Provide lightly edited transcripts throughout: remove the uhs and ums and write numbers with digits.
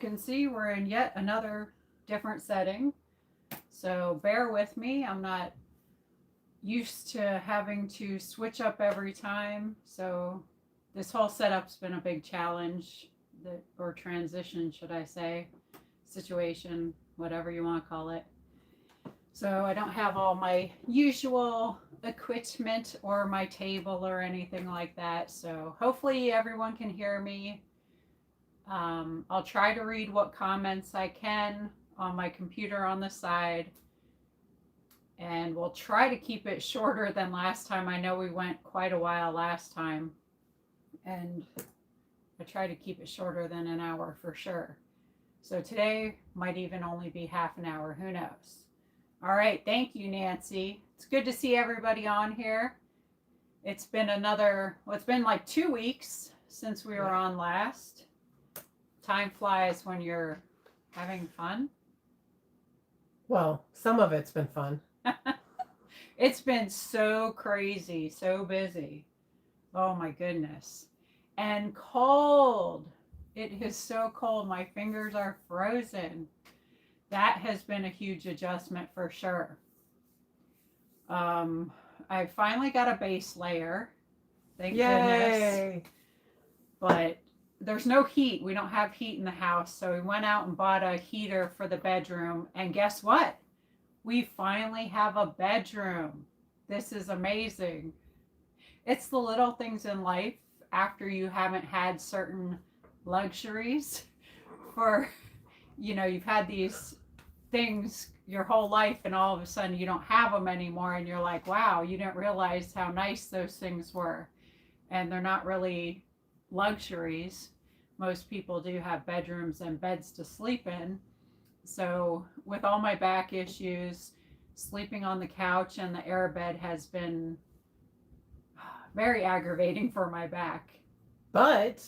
can see, we're in yet another different setting. So bear with me. I'm not used to having to switch up every time. So this whole setup's been a big challenge, or transition, should I say, situation, whatever you want to call it. So I don't have all my usual equipment or my table or anything like that. So hopefully everyone can hear me. I'll try to read what comments I can on my computer on the side. And we'll try to keep it shorter than last time. I know we went quite a while last time. And I try to keep it shorter than an hour for sure. So today might even only be half an hour. Who knows? All right. Thank you, Nancy. It's good to see everybody on here. It's been it's been like 2 weeks since we were on last. Time flies when you're having fun. Well, some of it's been fun. It's been so crazy, so busy. Oh my goodness. And cold. It is so cold. My fingers are frozen. That has been a huge adjustment for sure. I finally got a base layer. Thank goodness. But there's no heat. We don't have heat in the house. So we went out and bought a heater for the bedroom. And guess what? We finally have a bedroom. This is amazing. It's the little things in life after you haven't had certain luxuries for, you've had these things your whole life and all of a sudden you don't have them anymore and you're like, wow, you didn't realize how nice those things were. And they're not really luxuries. Most people do have bedrooms and beds to sleep in. So with all my back issues, sleeping on the couch and the airbed has been very aggravating for my back. But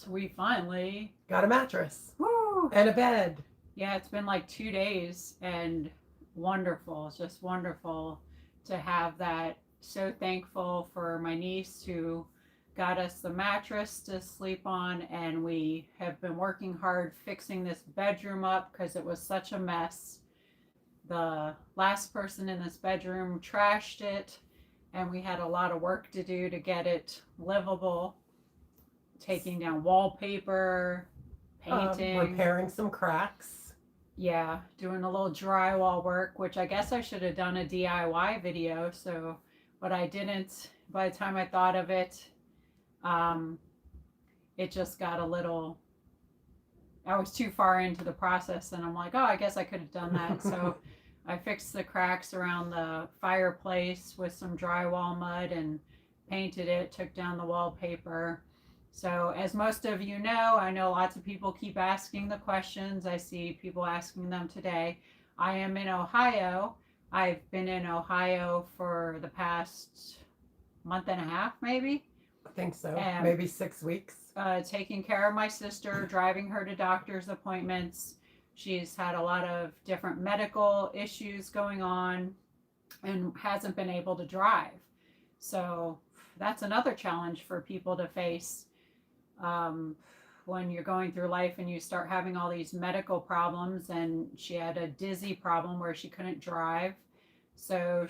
we finally got a mattress. Woo! And a bed. Yeah, it's been like 2 days and wonderful. It's just wonderful to have that. So thankful for my niece who got us the mattress to sleep on, and we have been working hard fixing this bedroom up because it was such a mess. The last person in this bedroom trashed it, and we had a lot of work to do to get it livable. Taking down wallpaper, painting, repairing some cracks. Yeah, doing a little drywall work, which I guess I should have done a DIY video. So, but I didn't. By the time I thought of it, it just got a little. I was too far into the process, and I'm like, oh, I guess I could have done that. So, I fixed the cracks around the fireplace with some drywall mud and painted it. Took down the wallpaper. So as most of you know, I know lots of people keep asking the questions. I see people asking them today. I am in Ohio. I've been in Ohio for the past month and a half, maybe. I think so. Maybe 6 weeks. Taking care of my sister, driving her to doctor's appointments. She's had a lot of different medical issues going on and hasn't been able to drive. So that's another challenge for people to face. When you're going through life and you start having all these medical problems, and she had a dizzy problem where she couldn't drive. So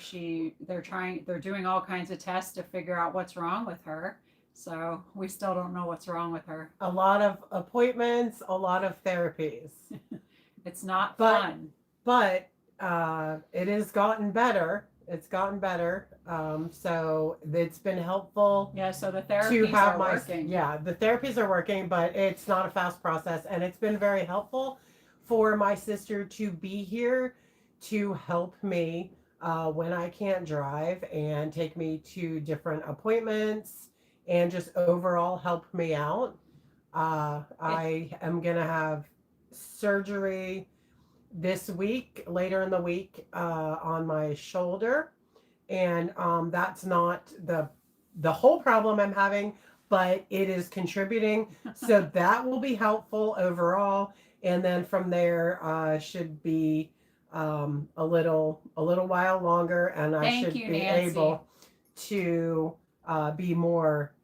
they're doing all kinds of tests to figure out what's wrong with her. So we still don't know what's wrong with her. A lot of appointments, a lot of therapies. It's not fun. But it has gotten better. It's gotten better. So it's been helpful. Yeah, so the therapies are working. Yeah, the therapies are working, but it's not a fast process. And it's been very helpful for my sister to be here to help me when I can't drive and take me to different appointments and just overall help me out. I am going to have surgery this week, later in the week, on my shoulder. And that's not the whole problem I'm having, but it is contributing. So that will be helpful overall. And then from there should be a little while longer, and I should be able to be more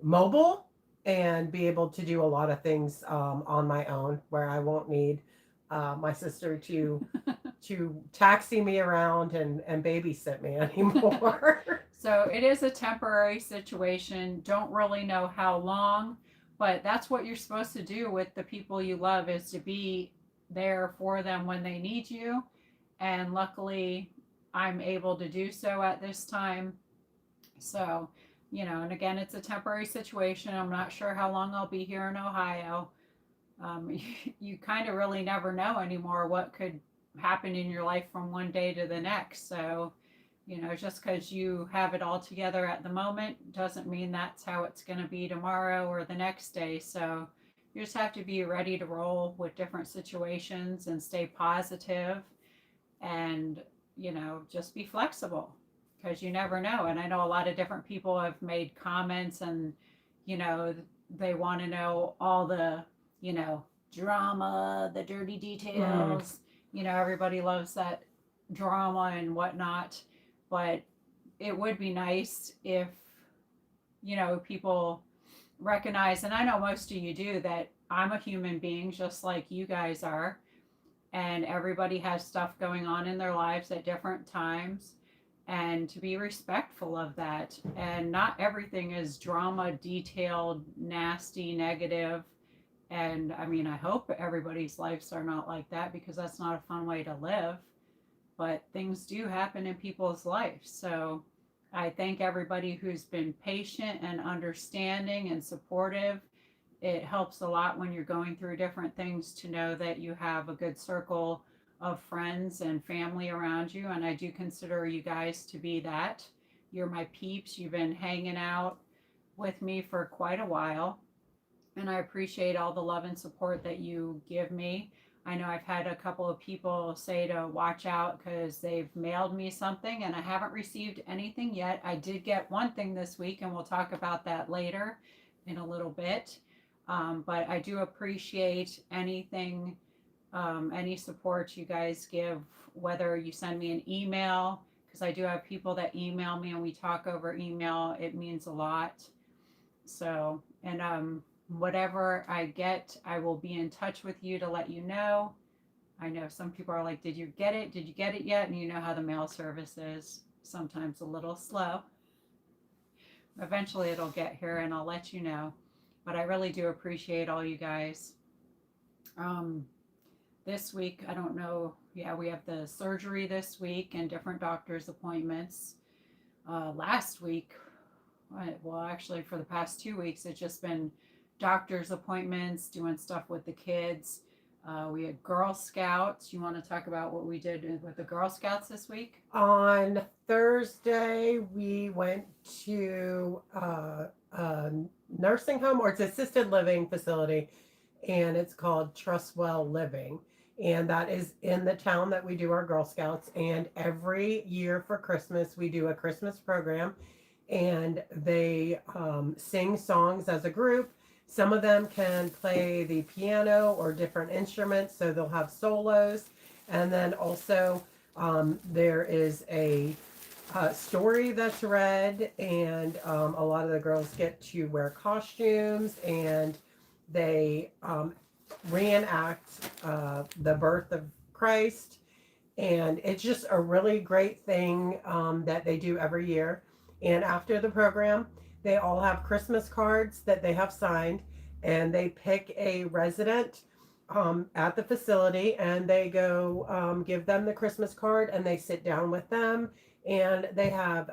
mobile and be able to do a lot of things on my own, where I won't need my sister to taxi me around and babysit me anymore. So it is a temporary situation. Don't really know how long, but that's what you're supposed to do with the people you love, is to be there for them when they need you. And luckily, I'm able to do so at this time. So, and again, it's a temporary situation. I'm not sure how long I'll be here in Ohio. You kind of really never know anymore what could happen in your life from one day to the next. So, just because you have it all together at the moment doesn't mean that's how it's going to be tomorrow or the next day. So, you just have to be ready to roll with different situations and stay positive and, just be flexible because you never know. And I know a lot of different people have made comments and, you know, they want to know all the, you know, drama, the dirty details. Everybody loves that drama and whatnot. But it would be nice if, people recognize, and I know most of you do, that I'm a human being just like you guys are. And everybody has stuff going on in their lives at different times. And to be respectful of that. And not everything is drama, detailed, nasty, negative. And I mean, I hope everybody's lives are not like that because that's not a fun way to live. But things do happen in people's lives. So I thank everybody who's been patient and understanding and supportive. It helps a lot when you're going through different things to know that you have a good circle of friends and family around you. And I do consider you guys to be that. You're my peeps. You've been hanging out with me for quite a while. And I appreciate all the love and support that you give me. I know I've had a couple of people say to watch out because they've mailed me something and I haven't received anything yet. I did get one thing this week, and we'll talk about that later in a little bit. But I do appreciate anything, any support you guys give, whether you send me an email, because I do have people that email me and we talk over email. It means a lot. So, and whatever I get, I will be in touch with you to let you know. I know some people are like, did you get it? Did you get it yet? And you know how the mail service is, sometimes a little slow. Eventually it'll get here and I'll let you know. But I really do appreciate all you guys. Um, this week, I don't know. Yeah, we have the surgery this week and different doctor's appointments. Last week, well, actually, for the past 2 weeks, it's just been doctor's appointments, doing stuff with the kids. We had Girl Scouts. You want to talk about what we did with the Girl Scouts this week? On Thursday, we went to a nursing home, or it's assisted living facility, and it's called Trustwell Living. And that is in the town that we do our Girl Scouts. And every year for Christmas, we do a Christmas program, and they sing songs as a group. Some of them can play the piano or different instruments, so they'll have solos. And then also there is a story that's read, and a lot of the girls get to wear costumes, and they reenact the birth of Christ. And it's just a really great thing that they do every year. And after the program, they all have Christmas cards that they have signed, and they pick a resident at the facility, and they go give them the Christmas card, and they sit down with them, and they have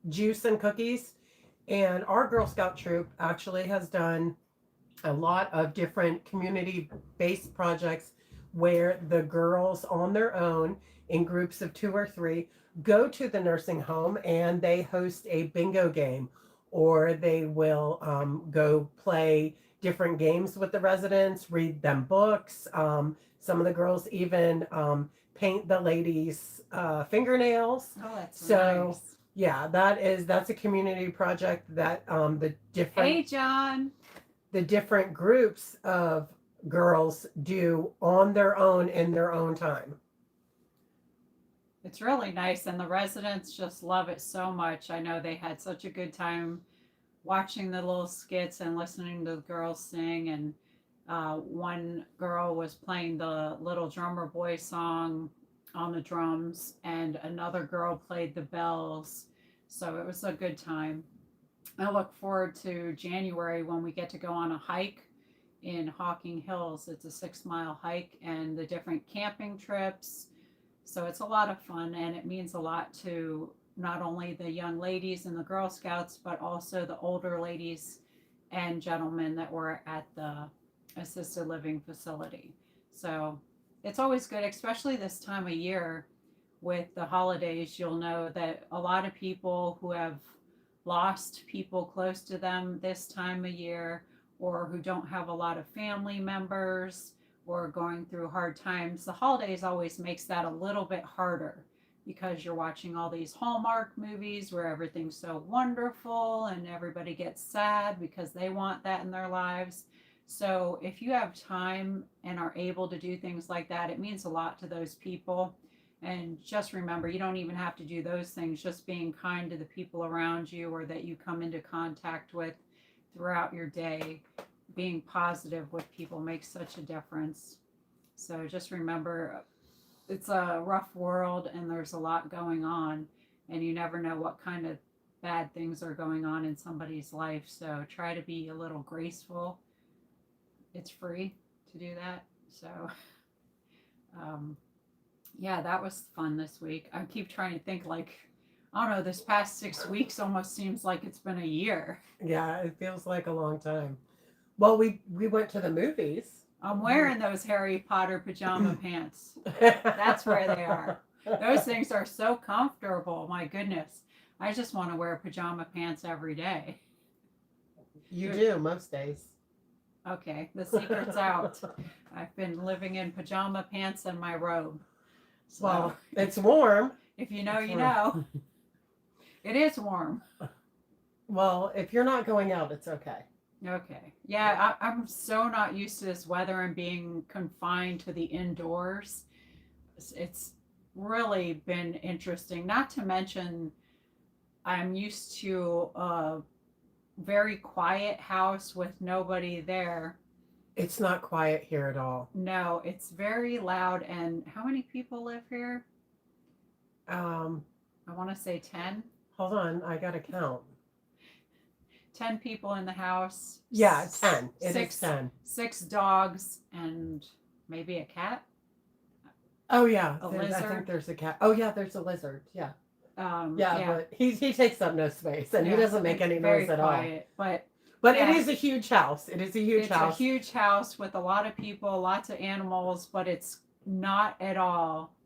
juice and cookies. And our Girl Scout troop actually has done a lot of different community-based projects where the girls on their own, in groups of 2 or 3, go to the nursing home and they host a bingo game, or they will go play different games with the residents, read them books. Some of the girls even paint the ladies' fingernails. Oh, that's So nice. yeah, that's a community project that Hey, John. the different groups of girls do on their own in their own time. It's really nice, and the residents just love it so much. I know they had such a good time watching the little skits and listening to the girls sing. And one girl was playing the Little Drummer Boy song on the drums, and another girl played the bells. So it was a good time. I look forward to January when we get to go on a hike in Hawking Hills. It's a 6 mile hike and the different camping trips. So it's a lot of fun, and it means a lot to not only the young ladies and the Girl Scouts, but also the older ladies and gentlemen that were at the assisted living facility. So it's always good, especially this time of year with the holidays. You'll know that a lot of people who have lost people close to them this time of year, or who don't have a lot of family members, or going through hard times, the holidays always makes that a little bit harder because you're watching all these Hallmark movies where everything's so wonderful and everybody gets sad because they want that in their lives. So if you have time and are able to do things like that, it means a lot to those people. And just remember, you don't even have to do those things. Just being kind to the people around you or that you come into contact with throughout your day, being positive with people makes such a difference. So just remember, it's a rough world and there's a lot going on, and you never know what kind of bad things are going on in somebody's life. So try to be a little graceful. It's free to do that. So, um, yeah, that was fun this week. I keep trying to think, like, I don't know, this past 6 weeks almost seems like it's been a year. Yeah, it feels like a long time. Well, we went to the movies. I'm wearing those Harry Potter pajama pants. That's where they are. Those things are so comfortable. My goodness. I just want to wear pajama pants every day. You do most days. Okay, the secret's out. I've been living in pajama pants and my robe. So, Well, it's warm. if you know, It's you warm. know. It is warm. Well, if you're not going out, it's okay. Okay. Yeah, I'm so not used to this weather and being confined to the indoors. It's really been interesting. Not to mention, I'm used to a very quiet house with nobody there. It's not quiet here at all. No, it's very loud. And how many people live here? Um, I want to say 10. Hold on, I gotta count. 10 people in the house. Yeah, 10. It is Six 10. 6 dogs and maybe a cat. Oh yeah, A I lizard? think there's a cat. Oh yeah, there's a lizard. Yeah, Yeah. but he takes up no space and he Yeah, doesn't make it's any very noise at quiet, all. but But yeah. it is a huge house. It is a huge it's house. a huge house with a lot of people, lots of animals, but it's not at all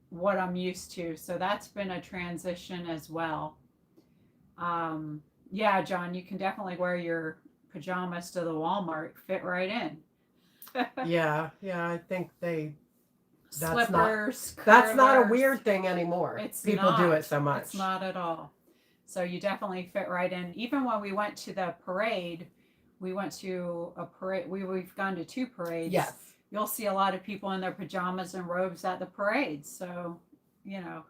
what I'm used to. So that's been a transition as well. Yeah, John, you can definitely wear your pajamas to the Walmart, fit right in. Yeah, I think That's not- Slippers. that's not a curlers. weird thing anymore. It's People do not. it so much. It's not at all. So you definitely fit right in. Even when we went to the parade, we went to a parade. We've gone to 2 parades. Yes. You'll see a lot of people in their pajamas and robes at the parades. So, you know,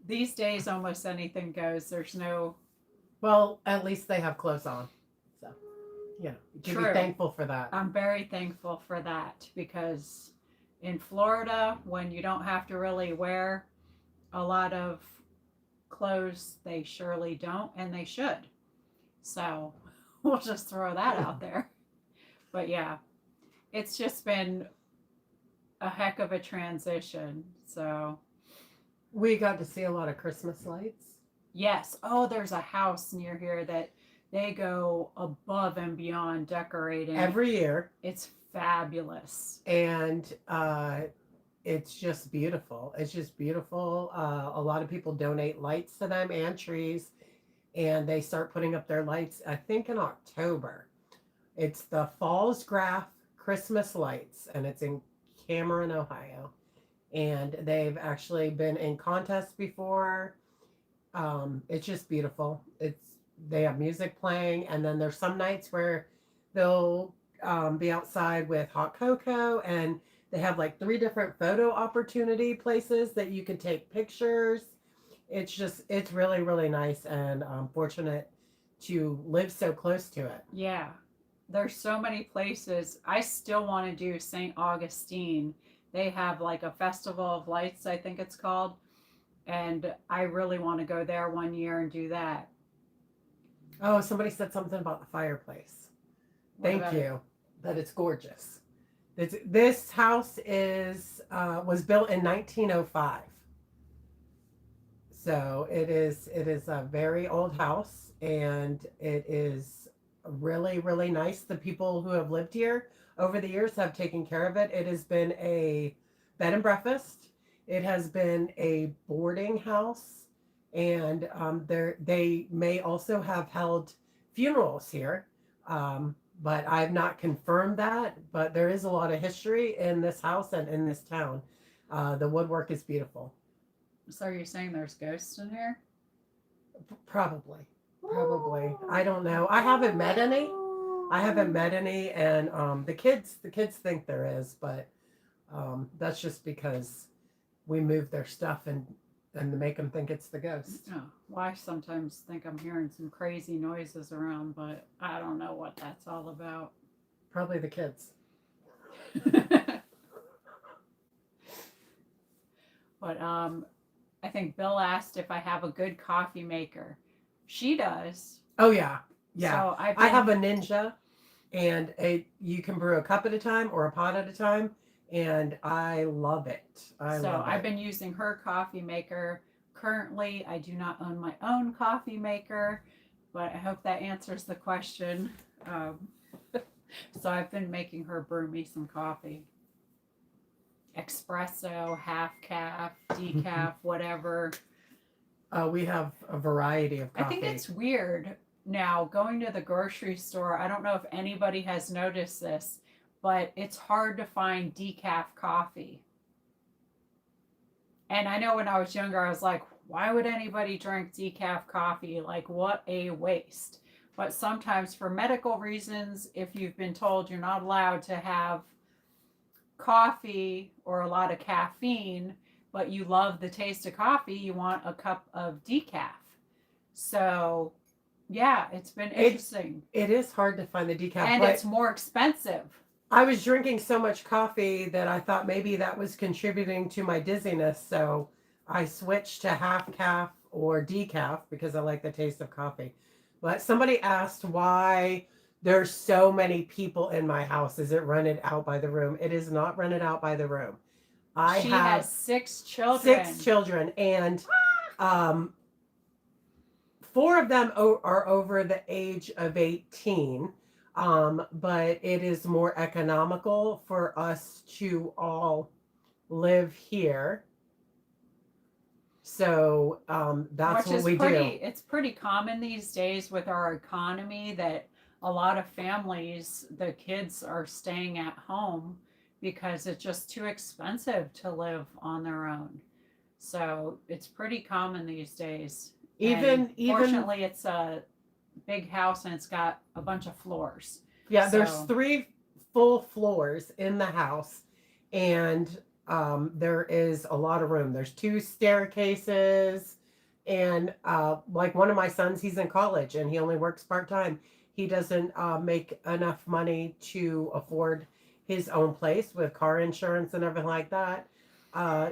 these days almost anything goes. There's no. Well, at least they have clothes on. So, you can True. be thankful for that. I'm very thankful for that, because in Florida, when you don't have to really wear a lot of clothes, they surely don't, and they should. So we'll just throw that out there. But yeah, it's just been a heck of a transition. So We got to see a lot of Christmas lights. yes. Oh, there's a house near here that they go above and beyond decorating. Every year. It's fabulous. And it's just beautiful. It's just beautiful. A lot of people donate lights to them and trees, and they start putting up their lights, I think, in October. It's the Falls Graph Christmas Lights, and it's in Cameron, Ohio. And they've actually been in contests before. It's just beautiful. They have music playing, and then there's some nights where they'll be outside with hot cocoa, and they have like 3 different photo opportunity places that you can take pictures. It's really, really nice, and I'm fortunate to live so close to it. Yeah. There's so many places. I still want to do St. Augustine. They have like a festival of lights, I think it's called. And I really want to go there one year and do that. Oh, somebody said something about the fireplace. What Thank about you. That it's gorgeous. This house is was built in 1905. So it is a very old house, and it is really, really nice. The people who have lived here over the years have taken care of it. It has been a bed and breakfast. It has been a boarding house, and they may also have held funerals here. But I've not confirmed that. But there is a lot of history in this house and in this town. The woodwork is beautiful. So you're saying there's ghosts in here? Probably. Probably. I don't know. I haven't met any. And the kids think there is, but that's just because we move their stuff and make them think it's the ghost. Oh, well, I sometimes think I'm hearing some crazy noises around, but I don't know what that's all about. Probably the kids. But I think Bill asked if I have a good coffee maker. She does. Oh yeah. Yeah. So I have a Ninja, and you can brew a cup at a time or a pot at a time, and I love it. I've been using her coffee maker. Currently, I do not own my own coffee maker, but I hope that answers the question. So I've been making her brew me some coffee. Espresso, half calf, decaf, whatever. We have a variety of coffee. I think it's weird now going to the grocery store. I don't know if anybody has noticed this, but it's hard to find decaf coffee. And I know when I was younger, I was like, why would anybody drink decaf coffee? Like, what a waste. But sometimes, for medical reasons, if you've been told you're not allowed to have coffee or a lot of caffeine, but you love the taste of coffee, you want a cup of decaf. So, yeah, it's been interesting. It is hard to find the decaf, and it's more expensive. I was drinking so much coffee that I thought maybe that was contributing to my dizziness, so I switched to half calf or decaf because I like the taste of coffee. But somebody asked why there's so many people in my house. Is it rented out by the room? It is not rented out by the room. She has 6 children. 6 children, and 4 of them are over the age of 18. But it is more economical for us to all live here. So that's what we do. It's pretty common these days with our economy that a lot of families, the kids are staying at home because it's just too expensive to live on their own. So it's pretty common these days. Even fortunately, it's a big house and it's got a bunch of floors. Yeah, there's 3 full floors in the house, and there is a lot of room. There's 2 staircases, and like one of my sons, he's in college and he only works part-time. He doesn't make enough money to afford his own place with car insurance and everything like that.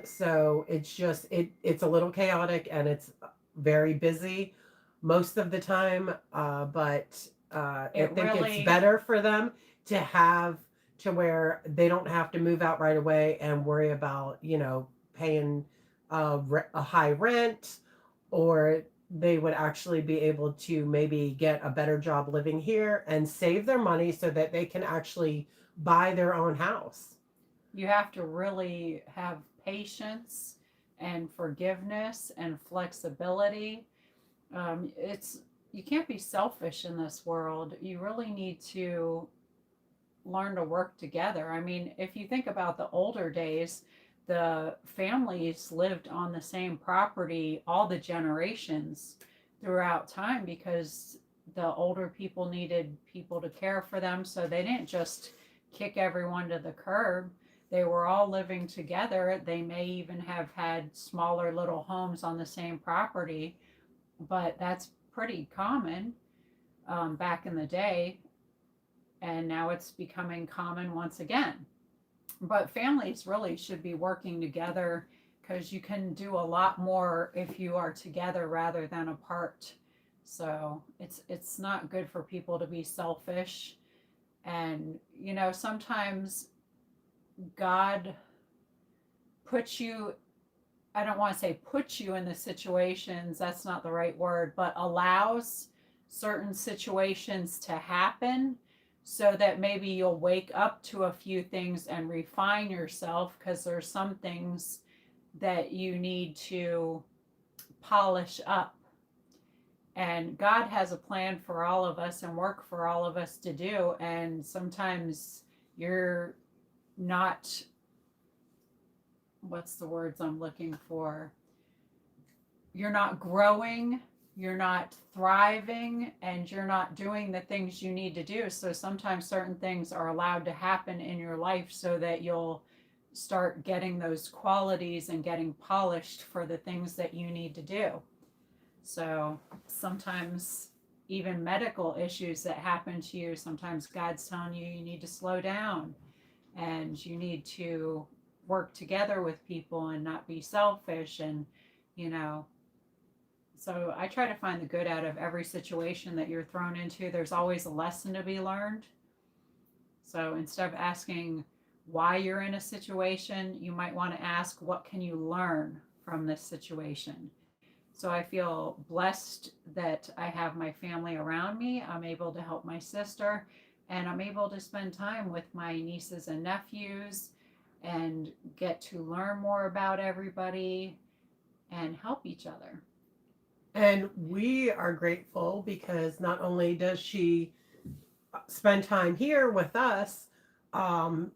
So it's just it's a little chaotic, and it's very busy most of the time, but I think it's better for them to have to where they don't have to move out right away and worry about paying a high rent, or they would actually be able to maybe get a better job living here and save their money so that they can actually buy their own house. You have to really have patience and forgiveness and flexibility. You can't be selfish in this world. You really need to learn to work together. I mean, if you think about the older days, the families lived on the same property all the generations throughout time because the older people needed people to care for them. So they didn't just kick everyone to the curb. They were all living together. They may even have had smaller little homes on the same property, but that's pretty common. back in the day, and now it's becoming common once again. But families really should be working together because you can do a lot more if you are together rather than apart. So it's not good for people to be selfish. And sometimes God puts you, I don't want to say put you in the situations, that's not the right word, but allows certain situations to happen so that maybe you'll wake up to a few things and refine yourself, because there's some things that you need to polish up. And God has a plan for all of us and work for all of us to do. And sometimes you're not, what's the words I'm looking for? You're not growing, you're not thriving, and you're not doing the things you need to do. So sometimes certain things are allowed to happen in your life so that you'll start getting those qualities and getting polished for the things that you need to do. So sometimes even medical issues that happen to you, sometimes God's telling you you need to slow down and you need to work together with people and not be selfish. And so I try to find the good out of every situation that you're thrown into. There's always a lesson to be learned. So instead of asking why you're in a situation, you might want to ask, what can you learn from this situation? So I feel blessed that I have my family around me. I'm able to help my sister, and I'm able to spend time with my nieces and nephews and get to learn more about everybody and help each other. And we are grateful because not only does she spend time here with us,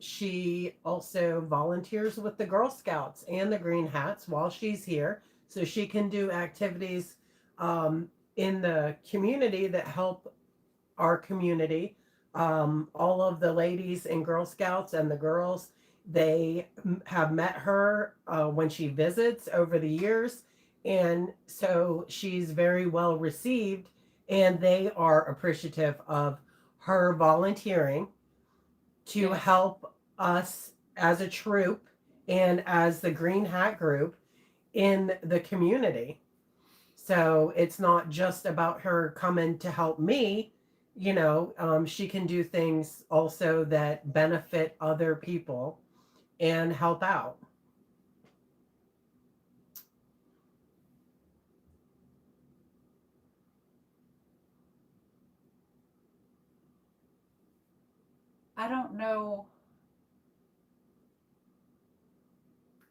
she also volunteers with the Girl Scouts and the Green Hats while she's here. So she can do activities in the community that help our community. All of the ladies in Girl Scouts and the girls, they have met her when she visits over the years. And so she's very well received, and they are appreciative of her volunteering to Yes. help us as a troop and as the Green Hat group in the community. So it's not just about her coming to help me. She can do things also that benefit other people and help out. I don't know.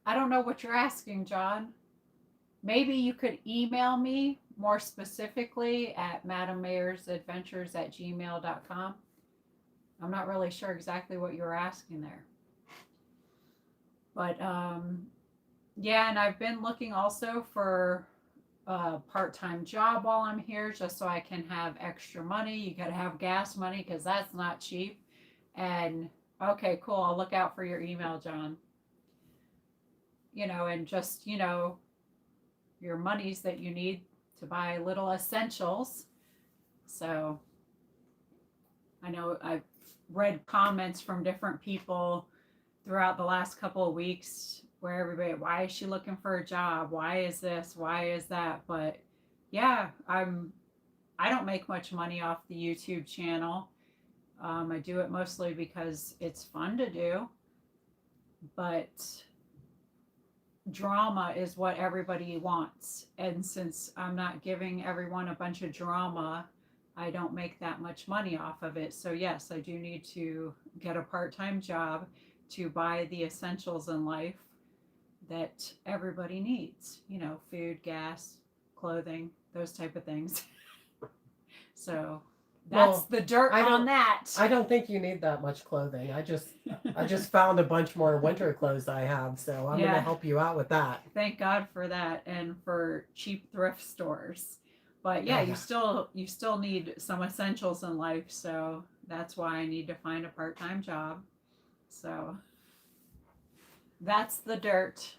I don't know what you're asking, John. Maybe you could email me more specifically at madammayersadventures@gmail.com. I'm not really sure exactly what you were asking there. But yeah, and I've been looking also for a part-time job while I'm here just so I can have extra money. You got to have gas money because that's not cheap. And okay, cool. I'll look out for your email, John. And just, your monies that you need to buy little essentials. So I know I've read comments from different people throughout the last couple of weeks where everybody, why is she looking for a job? Why is this? Why is that? But yeah, I don't make much money off the YouTube channel. I do it mostly because it's fun to do, but drama is what everybody wants. And since I'm not giving everyone a bunch of drama, I don't make that much money off of it. So yes, I do need to get a part-time job to buy the essentials in life that everybody needs, food, gas, clothing, those type of things. So that's the dirt on that. I don't think you need that much clothing. I just found a bunch more winter clothes I have, so I'm going to help you out with that. Thank God for that, and for cheap thrift stores. But yeah, you still need some essentials in life, so that's why I need to find a part-time job. So that's the dirt.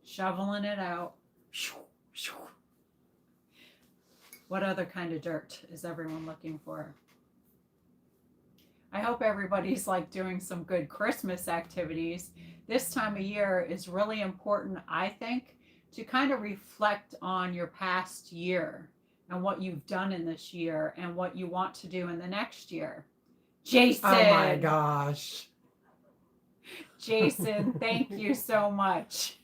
Shoveling it out. What other kind of dirt is everyone looking for? I hope everybody's like doing some good Christmas activities. This time of year is really important, I think, to kind of reflect on your past year and what you've done in this year and what you want to do in the next year. Jason. Oh my gosh. Jason, thank you so much.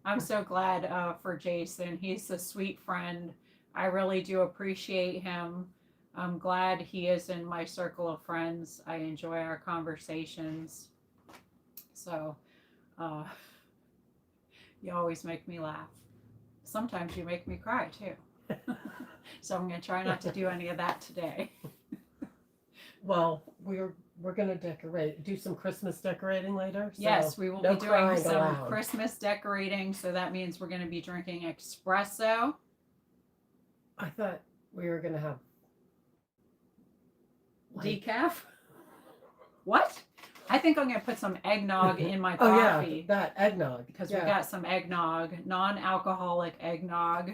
I'm so glad for Jason. He's a sweet friend. I really do appreciate him. I'm glad he is in my circle of friends. I enjoy our conversations. So, uh, you always make me laugh. Sometimes you make me cry too. So I'm going to try not to do any of that today. Well, we're gonna do some Christmas decorating later. So Yes, we will no be doing crying some allowed. Christmas decorating. So that means we're going to be drinking espresso. I thought we were gonna have Decaf? What? I think I'm going to put some eggnog in my Oh yeah, coffee that eggnog. because Yeah. we got some eggnog, non-alcoholic eggnog,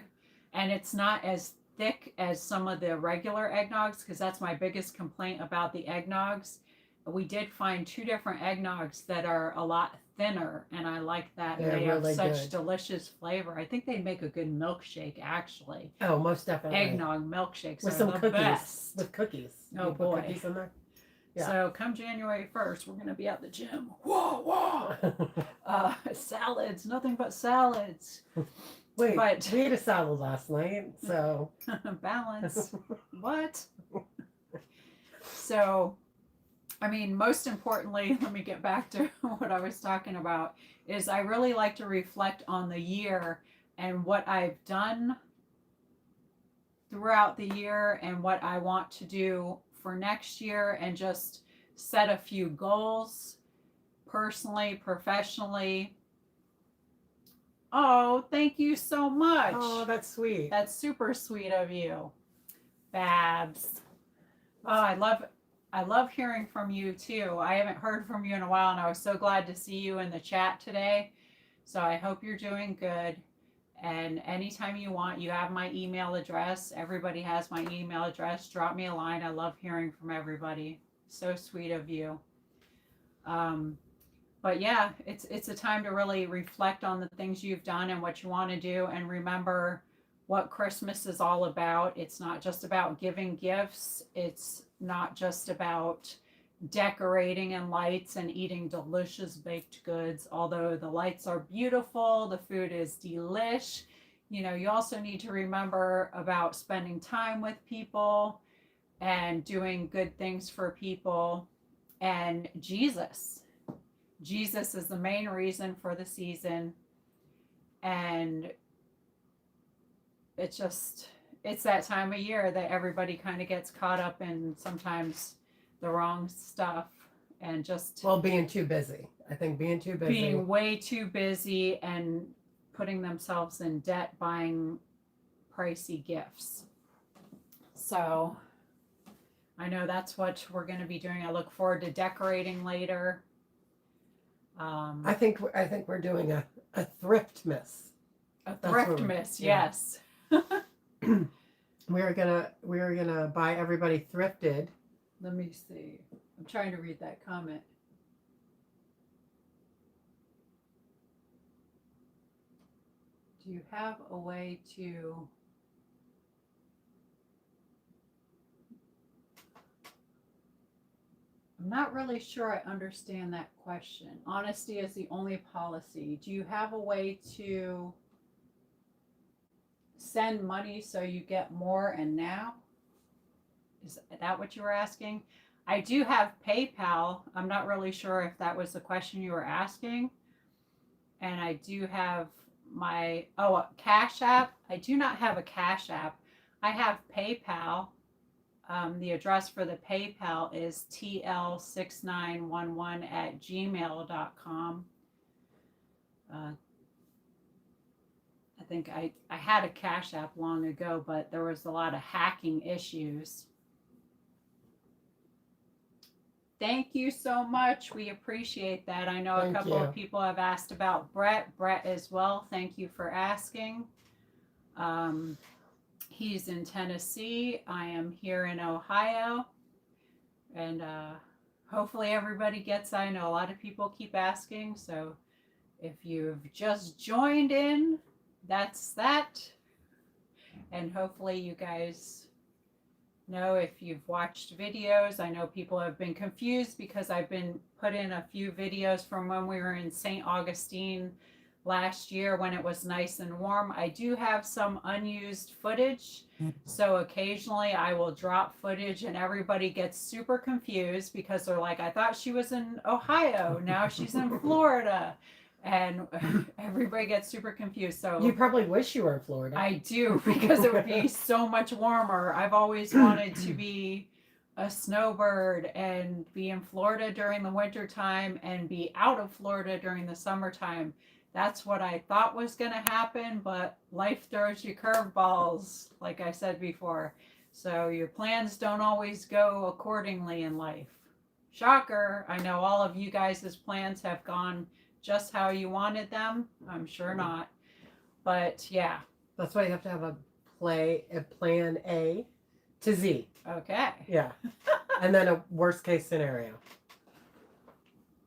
and it's not as thick as some of the regular eggnogs because that's my biggest complaint about the eggnogs. We did find 2 different eggnogs that are a lot thinner, and I like that. They're They have really such good. delicious flavor. I think they'd make a good milkshake, actually. Oh, most definitely. Eggnog milkshakes with are some the cookies. best. With cookies. Oh, You put boy. Cookies in there. Yeah. So come January 1st, we're going to be at the gym. Whoa, whoa. Salads, nothing but salads. Wait, But- we ate a salad last night, so Balance. What? So, I mean, most importantly, let me get back to what I was talking about, is I really like to reflect on the year and what I've done throughout the year and what I want to do for next year and just set a few goals personally, professionally. Oh, thank you so much. oh, that's sweet. That's super sweet of you, Babs. Oh, I love hearing from you too. I haven't heard from you in a while, and I was so glad to see you in the chat today. So I hope you're doing good. And anytime you want, you have my email address. Everybody has my email address. Drop me a line. I love hearing from everybody. So sweet of you. But yeah, it's a time to really reflect on the things you've done and what you want to do, and remember what Christmas is all about. It's not just about giving gifts. It's not just about decorating and lights and eating delicious baked goods. Although the lights are beautiful, the food is delish. You know, you also need to remember about spending time with people and doing good things for people. And Jesus is the main reason for the season. And it's that time of year that everybody kind of gets caught up in sometimes the wrong stuff and just Well, being too busy. I think being too busy. being way too busy and putting themselves in debt buying pricey gifts. So I know that's what we're going to be doing. I look forward to decorating later. I think we're doing a thriftmas. A That's what thriftmas, yeah. yes. We're gonna buy everybody thrifted. Let me see. I'm trying to read that comment. Do you have a way to I'm not really sure I understand that question. Honesty is the only policy. Do you have a way to send money so you get more and now? Is that what you were asking? I do have PayPal. I'm not really sure if that was the question you were asking. And I do have my, Cash App. I do not have a Cash App. I have PayPal. The address for the PayPal is tl6911@gmail.com. I think I had a Cash App long ago, but there was a lot of hacking issues. Thank you so much. We appreciate that. I know Thank a couple you. of people have asked about Brett as well. Thank you for asking. He's in Tennessee. I am here in Ohio. And hopefully everybody gets that. I know a lot of people keep asking. So if you've just joined in, that's that. And hopefully you guys know if you've watched videos. I know people have been confused because I've been put in a few videos from when we were in St. Augustine last year when it was nice and warm. I do have some unused footage. So occasionally I will drop footage and everybody gets super confused because they're like, I thought she was in Ohio. Now she's in Florida. And everybody gets super confused. So You probably wish you were in Florida. I do, because it would be so much warmer. I've always wanted to be a snowbird and be in Florida during the winter time and be out of Florida during the summertime. That's what I thought was going to happen, but life throws you curveballs, like I said before. So your plans don't always go accordingly in life. Shocker. I know all of you guys' plans have gone just how you wanted them. I'm sure not. But yeah. That's why you have to have a plan A to Z. Okay. Yeah. And then a worst case scenario.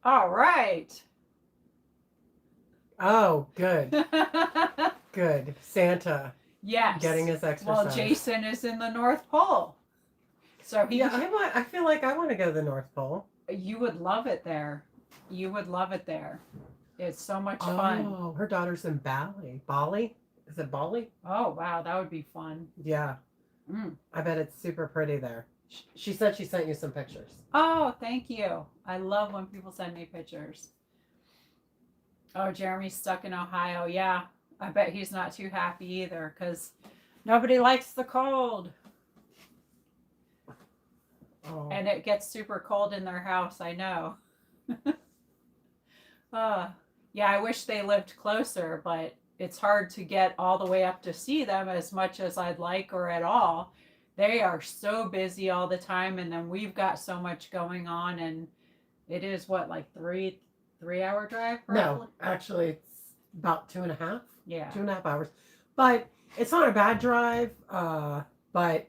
All right. Oh, good. Good. Santa Yes. getting his exercise. Well, Jason is in the North Pole. So he Yeah, I feel like I want to go to the North Pole. You would love it there. You would love it there. It's so much fun. Oh, her daughter's in Bali. Bali? Is it Bali? Oh, wow. That would be fun. Yeah. Mm. I bet it's super pretty there. She said she sent you some pictures. Oh, thank you. I love when people send me pictures. Oh, Jeremy's stuck in Ohio. Yeah. I bet he's not too happy either because nobody likes the cold. Oh. And it gets super cold in their house. I know. Yeah, I wish they lived closer, but it's hard to get all the way up to see them as much as I'd like or at all. They are so busy all the time, and then we've got so much going on, and it is what, like 3-hour drive? No, actually, it's about 2.5. Yeah. 2.5 hours. But it's not a bad drive. But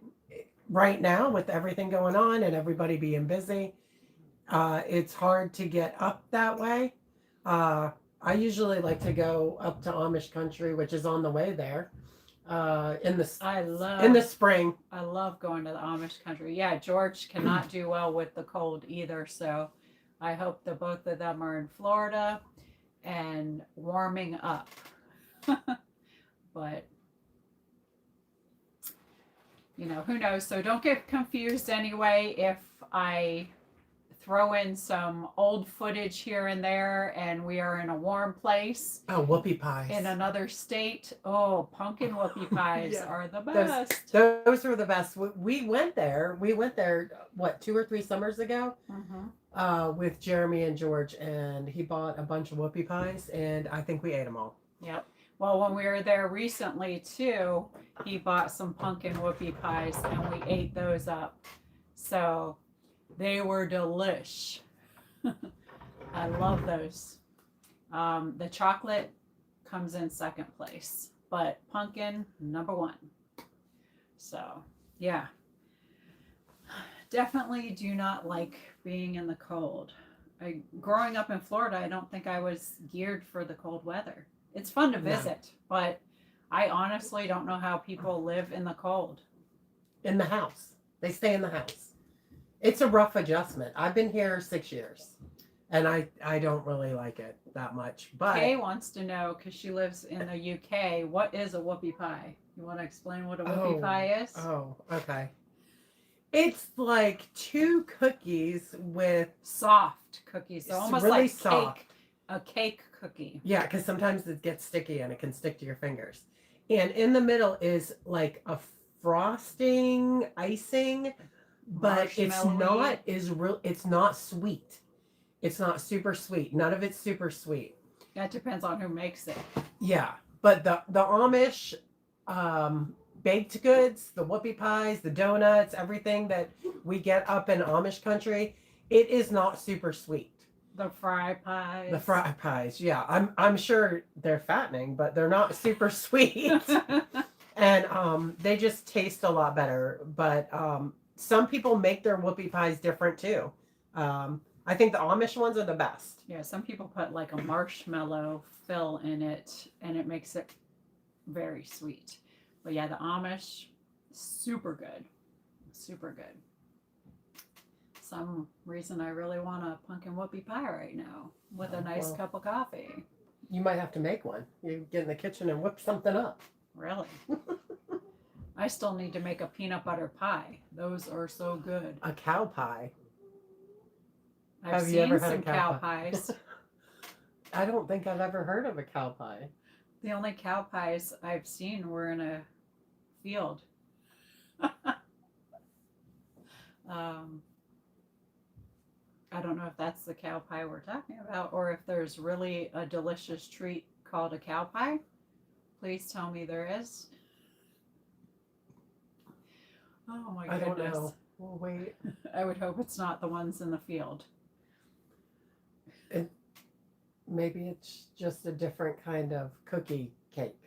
right now, with everything going on and everybody being busy, it's hard to get up that way. I usually like to go up to Amish country, which is on the way there. In the spring. I love going to the Amish country. Yeah, George cannot do well with the cold either, so I hope the both of them are in Florida and warming up. But you know, who knows? So don't get confused anyway if I throw in some old footage here and there and we are in a warm place. Oh, whoopie pies. In another state. Oh, pumpkin whoopie pies Yeah. are the best. Those were the best. We went there. What, 2 or 3 summers ago? Mm-hmm. With Jeremy and George, and he bought a bunch of whoopie pies, and I think we ate them all. Yep. Well, when we were there recently too, he bought some pumpkin whoopie pies and we ate those up. So they were delish. I love those. The chocolate comes in second place, but pumpkin number 1. So yeah, definitely do not like being in the cold. Growing up in Florida, I don't think I was geared for the cold weather. It's fun to visit, but I honestly don't know how people live in the cold. In the house. They stay in the house. It's a rough adjustment. I've been here 6 years, and I don't really like it that much. But Kay wants to know, because she lives in the UK, what is a whoopie pie? You want to explain what a whoopie pie is? Oh, okay. It's like 2 cookies with soft cookies. So It's almost really like soft. a cake cookie. Yeah, because sometimes it gets sticky and it can stick to your fingers. And in the middle is like a frosting icing, but it's not sweet. It's not super sweet. None of it's super sweet. That depends on who makes it. Yeah, but the Amish baked goods, the whoopie pies, the donuts, everything that we get up in Amish country, it is not super sweet. The fry pies. The fry pies, yeah. I'm sure they're fattening, but they're not super sweet. And they just taste a lot better. But some people make their whoopie pies different too. I think the Amish ones are the best. Yeah, some people put like a marshmallow fill in it and it makes it very sweet. But yeah, the Amish, super good. Super good. Some reason I really want a pumpkin whoopie pie right now with a nice Well, cup of coffee. you might have to make one. You get in the kitchen and whip something up. Really. I still need to make a peanut butter pie. Those are so good. A cow pie. I've Have you seen ever had a some cow cow pie? pies. I don't think I've ever heard of a cow pie. The only cow pies I've seen were in a field. I don't know if that's the cow pie we're talking about or if there's really a delicious treat called a cow pie. Please tell me there is. Oh my I goodness. don't know. We'll wait. I would hope it's not the ones in the field. Maybe it's just a different kind of cookie cake.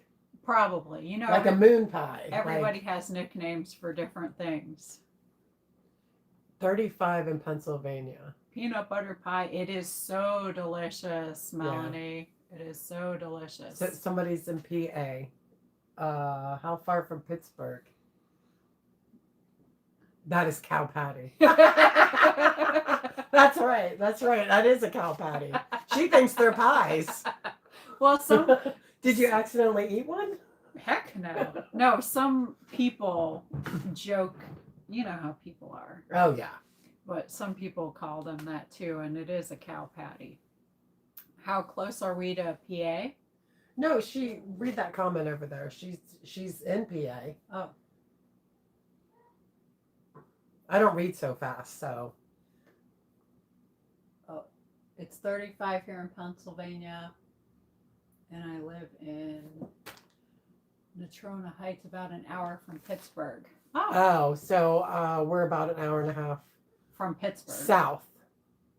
Probably. You know, Like a moon pie. everybody Like has nicknames for different things. 35 in Pennsylvania. Peanut butter pie, it is so delicious, Melanie. It is so delicious. So somebody's in PA. How far from Pittsburgh? That is cow patty. That's right. That's right. That is a cow patty. She thinks they're pies. Well, some Did you accidentally eat one? heck no. No, some people joke, you know how people are. Oh yeah. But some people call them that too, and it is a cow patty. How close are we to PA? No, she read that comment over there. She's in PA. Oh. I don't read so fast, so It's 35 here in Pennsylvania, and I live in Natrona Heights, about an hour from Pittsburgh. so we're about an hour and a half From Pittsburgh. south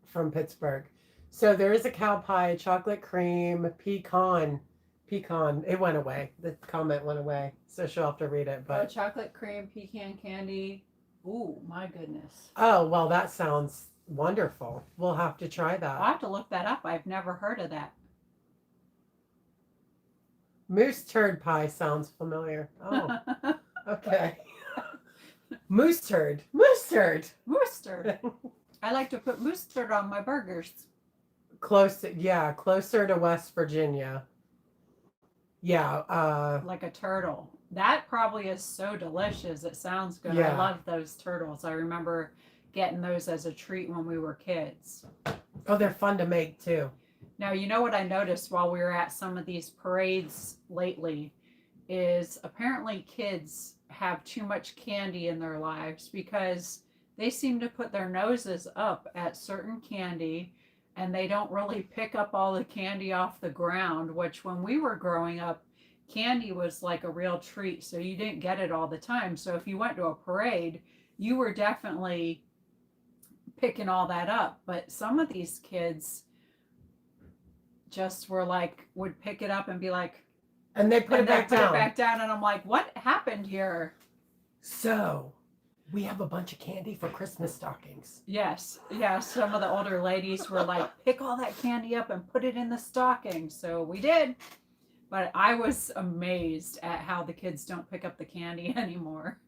from Pittsburgh. So there is a cow pie, chocolate cream, pecan. It went away. The comment went away, so she'll have to read it. But chocolate cream, pecan candy. Ooh, my goodness. oh well, that sounds wonderful. We'll have to try I'll that. have to look that up. I've never heard of that. Moose turd pie sounds familiar. Oh, okay. Moose turd. Mustard. I like to put mustard on my burgers. Closer to West Virginia. Yeah, Like a turtle. That probably is so delicious. It sounds good. I Yeah. love those turtles. I remember getting those as a treat when we were kids. oh, they're fun to make too. Now, you know what I noticed while we were at some of these parades lately is apparently kids have too much candy in their lives because they seem to put their noses up at certain candy and they don't really pick up all the candy off the ground, which when we were growing up, candy was like a real treat. So you didn't get it all the time. So if you went to a parade, you were definitely picking all that up. But some of these kids just were like, would pick it up and be like, And they put it and then back put down. it back down. And I'm like, what happened here? So, we have a bunch of candy for Christmas stockings. Yes. Yeah. Some of the older ladies were like, pick all that candy up and put it in the stocking. So we did. But I was amazed at how the kids don't pick up the candy anymore.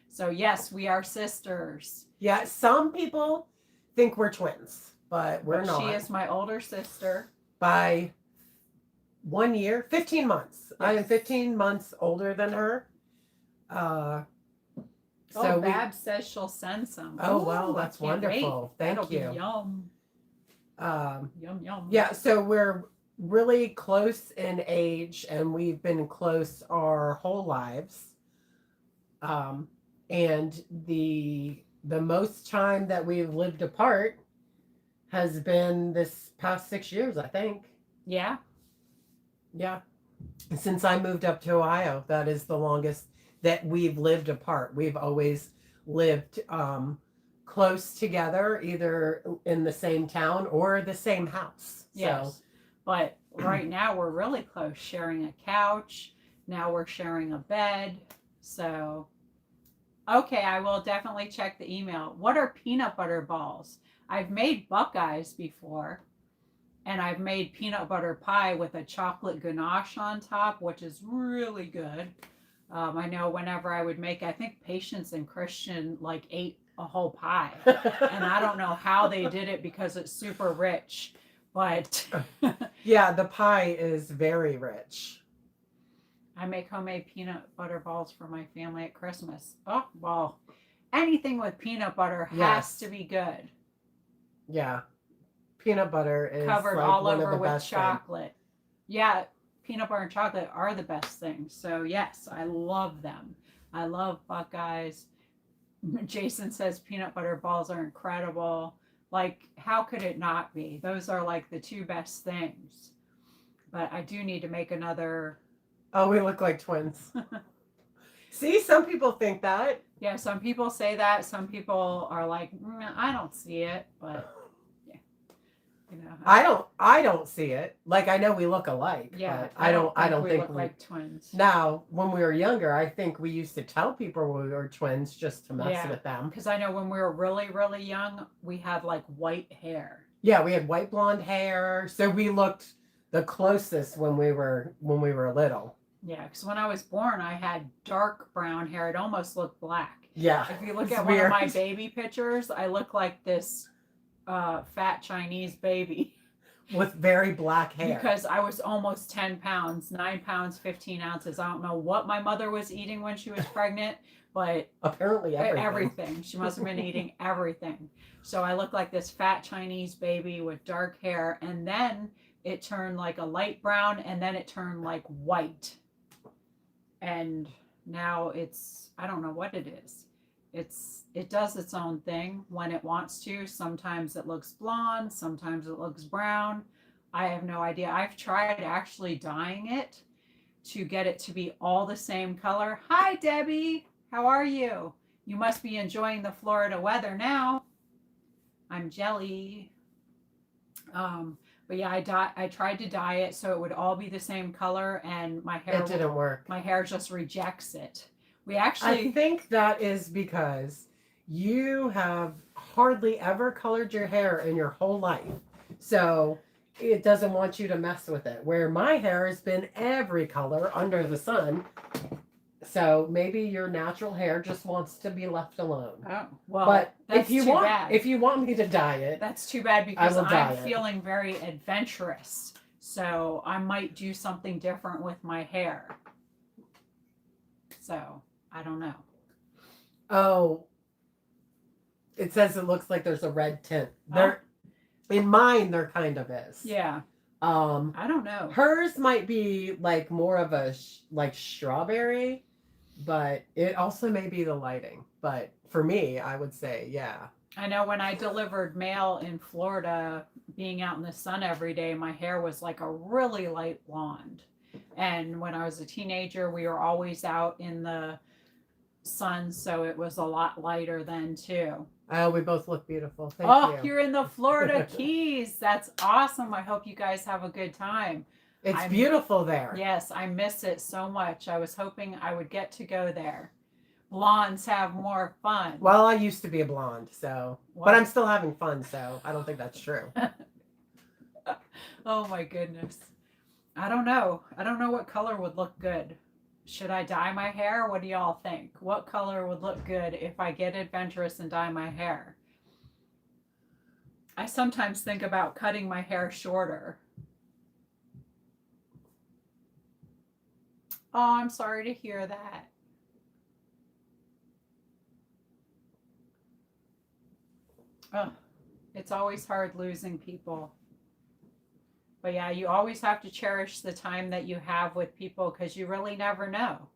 So, yes, we are sisters. Yeah, some people think we're twins, but we're But not. She is my older sister. By 1 year, 15 months. I am Yes. 15 months older than her. So Babs says she'll send some. Oh, wow, Ooh, I that's can't wait. wonderful. Thank That'll you. Be yum. Yum, Yum. yeah, so we're really close in age and we've been close our whole lives. And the most time that we've lived apart has been this past 6 years, I think. Yeah. Yeah. Since I moved up to Ohio, that is the longest that we've lived apart. We've always lived close together, either in the same town or the same house. Yes. So, But right now we're really close, sharing a couch, Now we're sharing a bed. So, okay, I will definitely check the email. What are peanut butter balls? I've made Buckeyes before, and I've made peanut butter pie with a chocolate ganache on top, which is really good. I know whenever I would make, I think Patience and Christian like ate a whole pie, and I don't know how they did it because it's super rich, but Yeah, the pie is very rich. I make homemade peanut butter balls for my family at Christmas. Oh, well, anything with peanut butter has Yes. to be good. Yeah. Peanut butter is Covered like all one of over the with best things. chocolate. Yeah, peanut butter and chocolate are the best things. So, yes, I love them. I love Buckeyes. Jason says peanut butter balls are incredible. Like, how could it not be? Those are like the two best things. But I do need to make another. Oh, we look like twins. See, some people think that. Yeah, some people say that. Some people are like, I don't see it. But, yeah, you know. I don't see it. Like, I know we look alike, Yeah, but I don't we think look we like twins. Now, when we were younger, I think we used to tell people we were twins just to mess Yeah. with them. Because I know when we were really, really young, we had like white hair. Yeah, we had white blonde hair, so we looked the closest when we were little. Yeah, because when I was born, I had dark brown hair. It almost looked black. Yeah. If you look it's at weird. one of my baby pictures, I look like this fat Chinese baby with very black hair. because I was almost 10 pounds, 9 pounds, 15 ounces. I don't know what my mother was eating when she was pregnant, but apparently everything. She must have been eating everything. So I look like this fat Chinese baby with dark hair, and then it turned like a light brown, and then it turned like white. And now it's, I don't know what it is. It does its own thing when it wants to. Sometimes it looks blonde, sometimes it looks brown. I have no idea. I've tried actually dyeing it to get it to be all the same color. Hi, Debbie. How are you? You must be enjoying the Florida weather now. I'm Jelly. But yeah, I tried to dye it so it would all be the same color, and my hair it didn't work. My hair just rejects it. I think that is because you have hardly ever colored your hair in your whole life. So it doesn't want you to mess with it. Where my hair has been every color under the sun. So maybe your natural hair just wants to be left alone. Oh, well, but that's if you want me to dye it, that's too bad because I'm feeling very adventurous. So I might do something different with my hair. So I don't know. Oh, it says it looks like there's a red tint. In mine, there kind of is. Yeah. I don't know. Hers might be like more of a like strawberry, but it also may be the lighting. But for me, I would say, yeah. I know when I delivered mail in Florida, being out in the sun every day, my hair was like a really light blonde. And when I was a teenager, we were always out in the sun, so it was a lot lighter then too. Oh, we both look beautiful. Thank you. Oh, you're in the Florida Keys. That's awesome. I hope you guys have a good time. It's beautiful there. Yes, I miss it so much. I was hoping I would get to go there. Blondes have more fun. Well, I used to be a blonde, so but I'm still having fun, so I don't think that's true. Oh my goodness. I don't know. I don't know what color would look good. Should I dye my hair? What do y'all think? What color would look good if I get adventurous and dye my hair? I sometimes think about cutting my hair shorter. Oh, I'm sorry to hear that. Oh, it's always hard losing people. But yeah, you always have to cherish the time that you have with people because you really never know.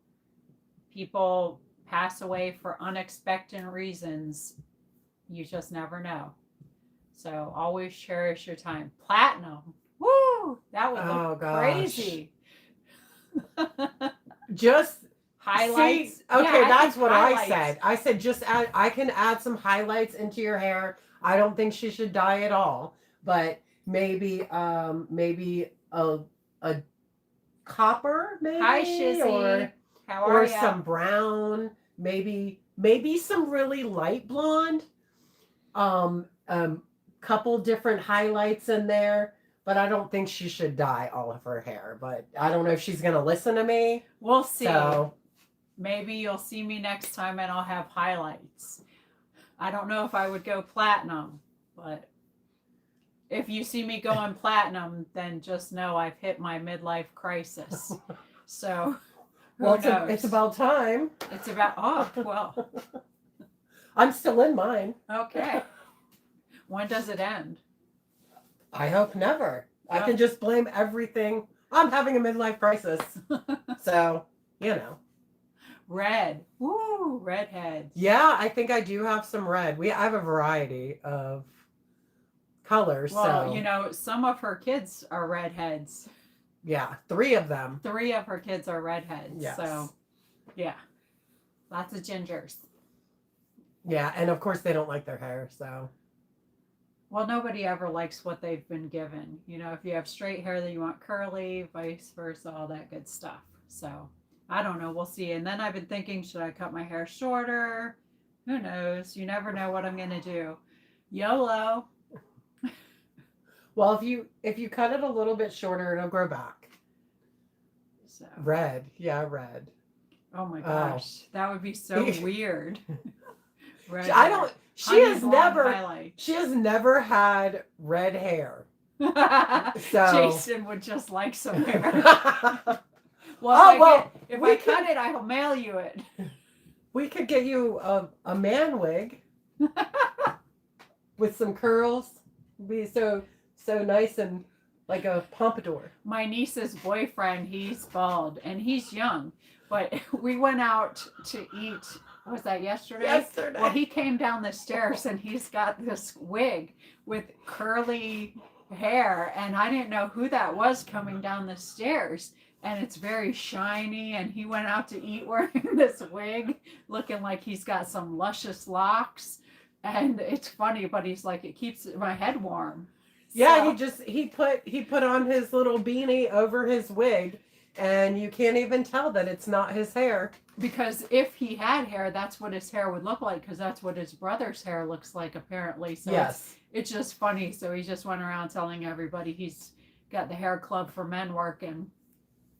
People pass away for unexpected reasons. You just never know. So always cherish your time. Platinum. Woo! That would look crazy. Just highlights. See, okay, yeah, that's what I said. I said just add, I can add some highlights into your hair. I don't think she should dye it all, but maybe a copper, maybe, Hi, Shizzy. How are or ya? some brown, maybe some really light blonde. Um, couple different highlights in there, but I don't think she should dye all of her hair. But I don't know if she's gonna listen to me. We'll see. So Maybe you'll see me next time and I'll have highlights. I don't know if I would go platinum, but if you see me going platinum, then just know I've hit my midlife crisis. So, who well, knows? it's about time. It's about, oh, well, I'm still in mine. okay. When does it end? I hope never. I Oh. can just blame everything. I'm having a midlife crisis. So, you know. Red. Woo, redheads. Yeah, I think I do have some red. I have a variety of colors. Well, so you know, some of her kids are redheads. yeah, 3 of them. 3 of her kids are redheads. Yes. So, yeah. Lots of gingers. Yeah, and of course they don't like their hair, so Well, nobody ever likes what they've been given. You know, if you have straight hair, then you want curly, vice versa, all that good stuff. So, I don't know. We'll see. And then I've been thinking, should I cut my hair shorter? Who knows? You never know what I'm going to do. YOLO. well, if you cut it a little bit shorter, it'll grow back. So, Red. Yeah, red. oh my gosh. That would be so weird. Red I hair. don't she Honey has blonde never highlight. she has never had red hair. So Jason would just like some hair. oh, Well, if we I cut it, I'll mail you it. we could get you a man wig with some curls. Be so nice and like a pompadour. My niece's boyfriend, he's bald and he's young, but we went out to eat. Was that yesterday? Yesterday. Well, he came down the stairs and he's got this wig with curly hair, and I didn't know who that was coming down the stairs. And it's very shiny, and he went out to eat wearing this wig, looking like he's got some luscious locks. And it's funny, but he's like, it keeps my head warm. Yeah, So- he put on his little beanie over his wig, and you can't even tell that it's not his hair. because if he had hair, that's what his hair would look like, because that's what his brother's hair looks like, apparently. So Yes. it's just funny. So he just went around telling everybody he's got the hair club for men working,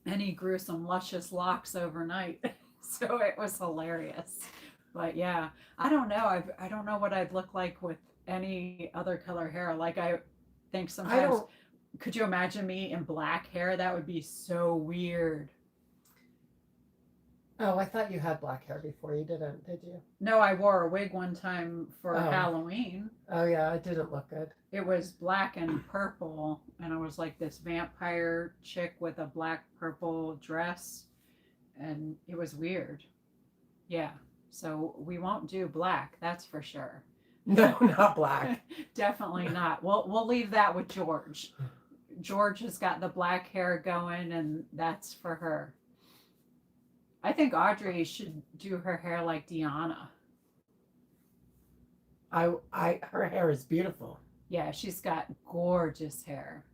and he grew some luscious locks overnight. So it was hilarious. But yeah, I don't know. I don't know what I'd look like with any other color hair. Like, I think I sometimes, don't could you imagine me in black hair? That would be so weird. Oh, I thought you had black hair before. You didn't, did you? No, I wore a wig one time for Oh. Halloween. Oh yeah, it didn't look good. It was black and purple, and I was like this vampire chick with a black purple dress, and it was weird. Yeah, so we won't do black, that's for sure. No, not black. Definitely not. We'll leave that with George. George has got the black hair going, and that's for her. I think Audrey should do her hair like Deanna. Her hair is beautiful. Yeah, she's got gorgeous hair.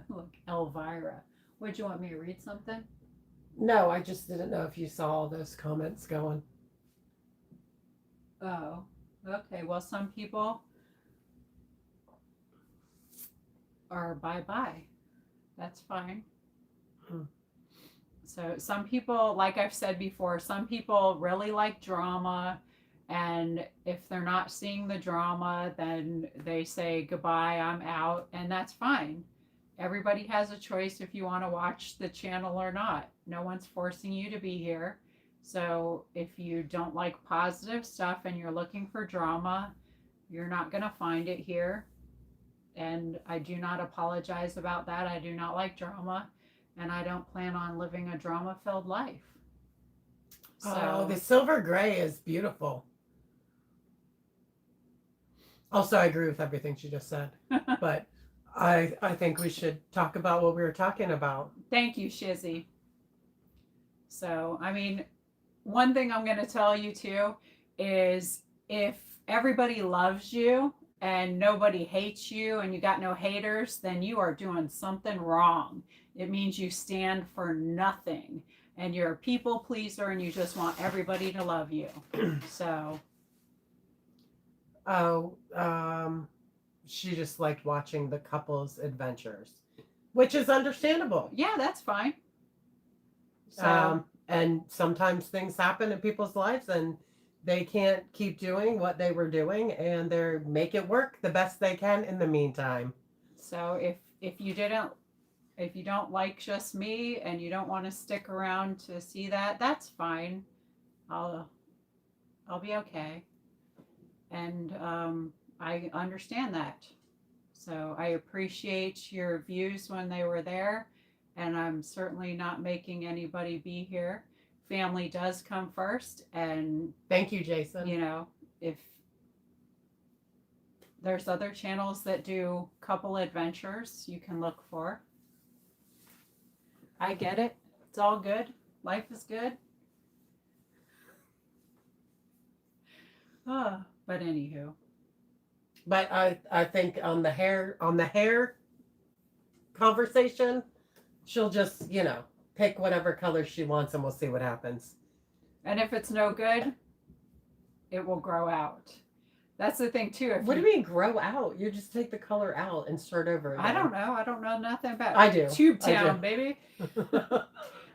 Look, Elvira. Would you want me to read something? No, I just didn't know if you saw all those comments going. Oh, okay. Well, some people are bye-bye. That's fine. Hmm. So some people, like I've said before, some people really like drama, and if they're not seeing the drama, then they say goodbye, I'm out, and that's fine. Everybody has a choice if you want to watch the channel or not. No one's forcing you to be here. So if you don't like positive stuff and you're looking for drama, you're not going to find it here. And I do not apologize about that. I do not like drama, and I don't plan on living a drama-filled life. Oh, the silver gray is beautiful. Also, I agree with everything she just said, but I think we should talk about what we were talking about. Thank you, Shizzy. So, I mean, one thing I'm going to tell you too is if everybody loves you and nobody hates you and you got no haters, then you are doing something wrong. It means you stand for nothing and you're a people pleaser and you just want everybody to love you. So, Oh, she just liked watching the couple's adventures, which is understandable. yeah, that's fine. So, And sometimes things happen in people's lives and they can't keep doing what they were doing and they make it work the best they can in the meantime. so if you don't like just me and you don't want to stick around to see that, that's fine. I'll be okay. And I understand that. So I appreciate your views when they were there, and I'm certainly not making anybody be here. Family does come first, and Thank you, Jason. if there's other channels that do couple adventures you can look for. I get it. It's all good. Life is good. But anywho. But I think on the hair conversation, she'll just, pick whatever color she wants and we'll see what happens. And if it's no good, it will grow out. That's the thing too. What do you mean grow out? You just take the color out and start over again. I don't know. I don't know nothing about I do. Tube I Town, do. baby.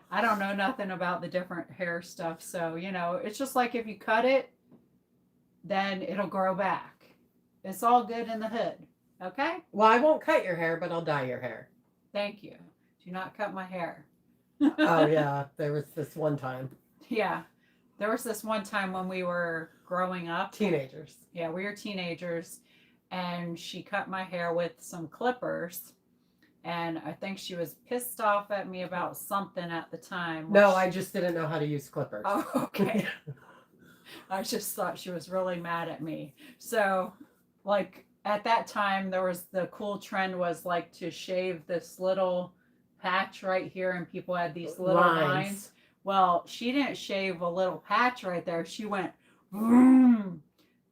I don't know nothing about the different hair stuff. So, it's just like if you cut it, then it'll grow back. It's all good in the hood. Okay? Well, I won't cut your hair, but I'll dye your hair. Thank you. Do not cut my hair. Oh, yeah. There was this one time. Yeah. There was this one time when we were growing up. Teenagers. Yeah, we were teenagers. And she cut my hair with some clippers. And I think she was pissed off at me about something at the time. No, I just didn't know how to use clippers. Oh, okay. I just thought she was really mad at me. So, like, at that time, there was the cool trend was like to shave this little patch right here, and people had these little lines. Well, she didn't shave a little patch right there. She went, vroom,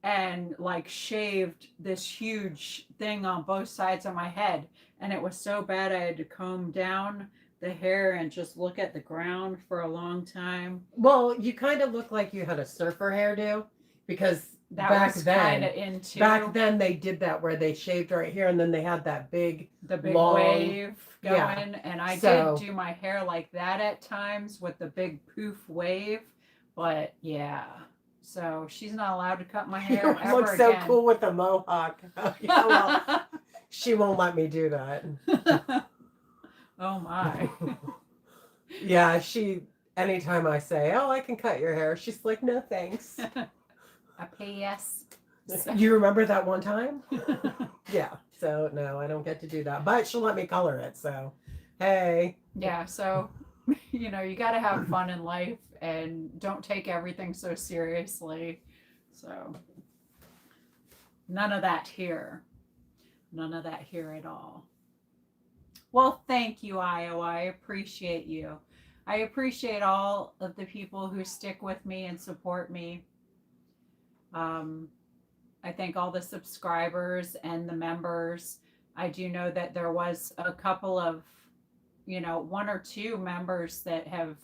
and like shaved this huge thing on both sides of my head. And it was so bad I had to comb down the hair and just look at the ground for a long time. Well, you kind of look like you had a surfer hairdo because That back was then, kind of into back then they did that where they shaved right here and then they had that big the big long, wave going. yeah. And I So- did do my hair like that at times with the big poof wave. But yeah. So she's not allowed to cut my hair You ever look so again. cool with a mohawk. Yeah, well, she won't let me do that. Oh my. Yeah, anytime I say, "Oh, I can cut your hair," she's like, "No, thanks." A PS. You remember that one time? Yeah. So no, I don't get to do that, but she'll let me color it. So, hey. Yeah, so you got to have fun in life and don't take everything so seriously. So none of that here. None of that here at all. Well, thank you, Iowa. I appreciate you. I appreciate all of the people who stick with me and support me. I thank all the subscribers and the members. I do know that there was a couple of, one or two members that have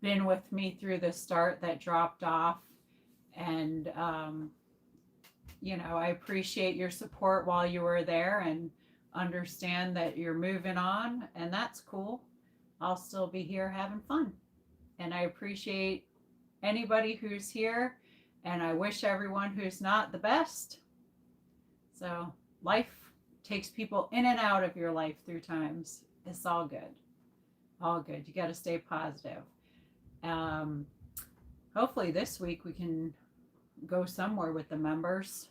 been with me through the start that dropped off. And, I appreciate your support while you were there and understand that you're moving on, and that's cool. I'll still be here having fun. And I appreciate anybody who's here, and I wish everyone who's not the best. So life takes people in and out of your life through times. It's all good. All good. You got to stay positive. Hopefully this week we can go somewhere with the members.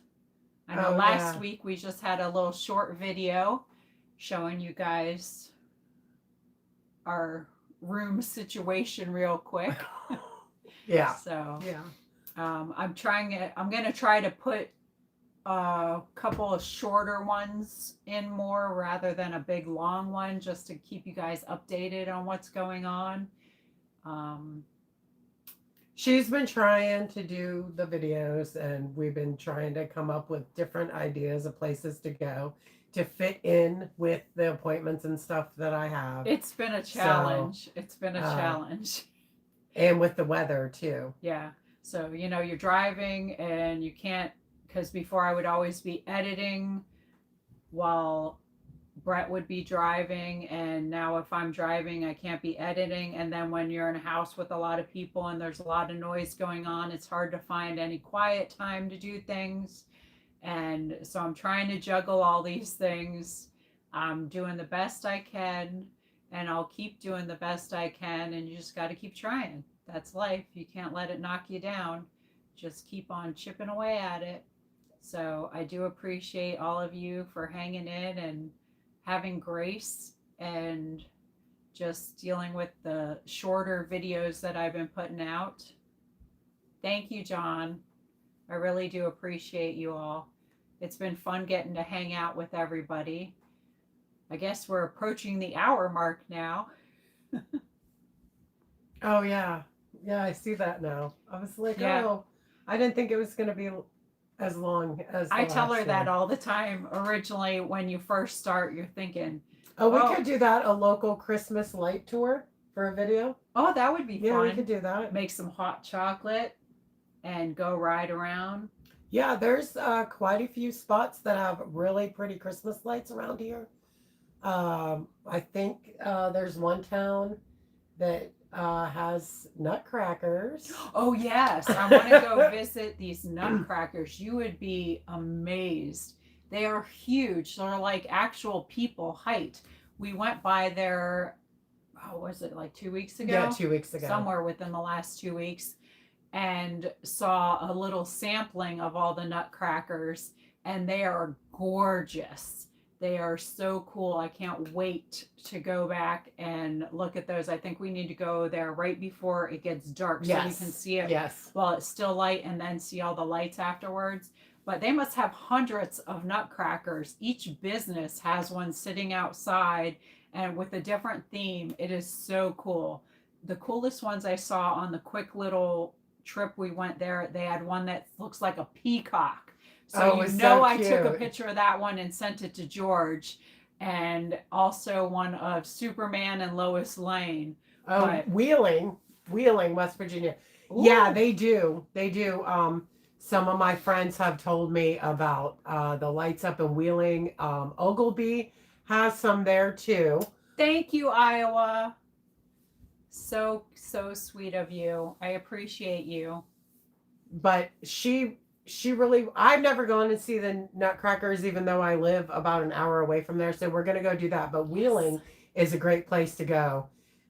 I know last week we just had a little short video showing you guys our room situation real quick. Yeah. So Yeah. I'm going to try to put a couple of shorter ones in more rather than a big long one, just to keep you guys updated on what's going on. She's been trying to do the videos, and we've been trying to come up with different ideas of places to go to fit in with the appointments and stuff that I have. It's been a So, challenge. It's been a uh, challenge. and with the weather too. Yeah. So, you're driving and you can't, because before I would always be editing while Brett would be driving, and now if I'm driving, I can't be editing. And then when you're in a house with a lot of people and there's a lot of noise going on, it's hard to find any quiet time to do things. And so I'm trying to juggle all these things. I'm doing the best I can, and I'll keep doing the best I can. And you just got to keep trying. That's life. You can't let it knock you down. Just keep on chipping away at it. So I do appreciate all of you for hanging in and having grace and just dealing with the shorter videos that I've been putting out. Thank you, John. I really do appreciate you all. It's been fun getting to hang out with everybody. I guess we're approaching the hour mark now. Oh yeah, yeah, I see that now. I was like, Yeah. oh, I didn't think it was going to be as long as. I tell her last that one. all the time. Originally, when you first start, you're thinking, Oh, we Oh. could do that, a local Christmas light tour for a video. oh, that would be Yeah, fun. we could do that. Make some hot chocolate and go ride around. Yeah, there's quite a few spots that have really pretty Christmas lights around here. I think there's one town that has nutcrackers. Oh, yes. I want to go visit these nutcrackers. You would be amazed. They are huge. They're like actual people height. We went by there, was it like 2 weeks ago? Yeah, 2 weeks ago. Somewhere within the last 2 weeks, and saw a little sampling of all the nutcrackers, and they are gorgeous. They are so cool. I can't wait to go back and look at those. I think we need to go there right before it gets dark so we can see it Yes. while it's still light, and then see all the lights afterwards. But they must have hundreds of nutcrackers. Each business has one sitting outside and with a different theme. It is so cool. The coolest ones I saw on the quick little trip we went there, they had one that looks like a peacock. So Oh, it's you know so I took a cute. picture of that one and sent it to George. And also one of Superman and Lois Lane. Oh, But- Wheeling, West Virginia. Yeah, Ooh. they do. They do. Some of my friends have told me about the lights up in Wheeling. Ogilvy has some there too. Thank you, Iowa. So sweet of you. I appreciate you. But she really, I've never gone to see the Nutcrackers, even though I live about an hour away from there. So we're gonna go do that. But Wheeling is a great place to go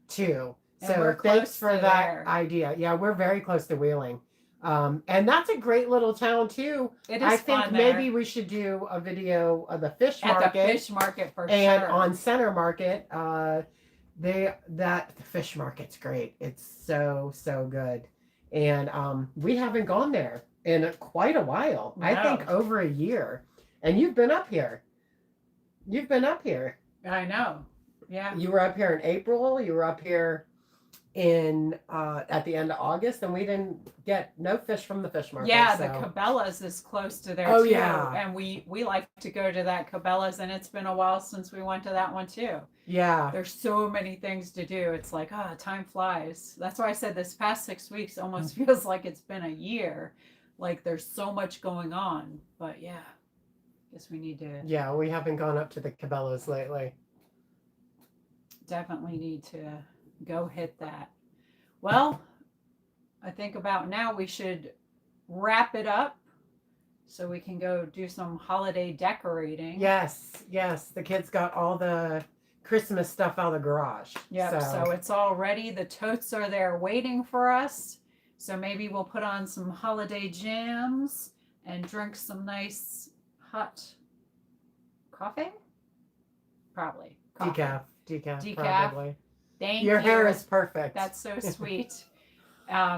too. And So we're thanks close for to that there. idea. Yeah, we're very close to Wheeling. And that's a great little town too. It is I think fun maybe there. we should do a video of the fish At market the fish market for and sure. on Center Market. The fish market's great. It's so good. And we haven't gone there in quite a while. I No. think over a year. And you've been up here. You've been up here. I know. Yeah. You were up here in April. You were up here in at the end of August, and we didn't get no fish from the fish market. Yeah, so. the Cabela's is close to there Oh, too. yeah. And we like to go to that Cabela's, and it's been a while since we went to that one too. Yeah. There's so many things to do. It's like, time flies. That's why I said this past 6 weeks almost feels like it's been a year. Like there's so much going on. But yeah, guess we need to Yeah, we haven't gone up to the Cabela's lately. definitely need to go hit that. Well, I think about now we should wrap it up so we can go do some holiday decorating. Yes. The kids got all the Christmas stuff out of the garage. Yep, so it's all ready. The totes are there waiting for us. So maybe we'll put on some holiday jams and drink some nice hot coffee? Probably. Coffee. Decaf, Decaf. probably. Thank Your you. hair is perfect. That's so sweet.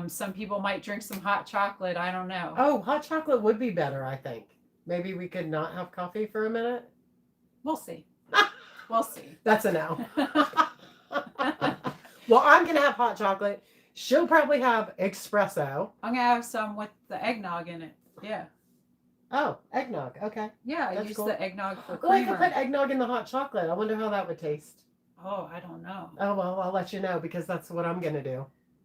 Some people might drink some hot chocolate. I don't know. Oh, hot chocolate would be better, I think. Maybe we could not have coffee for a minute. We'll see. We'll see. That's a no. Well, I'm gonna have hot chocolate. She'll probably have espresso. I'm gonna have some with the eggnog in it. Yeah. Oh, eggnog. Okay. Yeah, I That's use cool. the eggnog for Oh, I could creamer. put eggnog in the hot chocolate. I wonder how that would taste. Oh, I don't know. Oh, well, I'll let you know because that's what I'm going to do.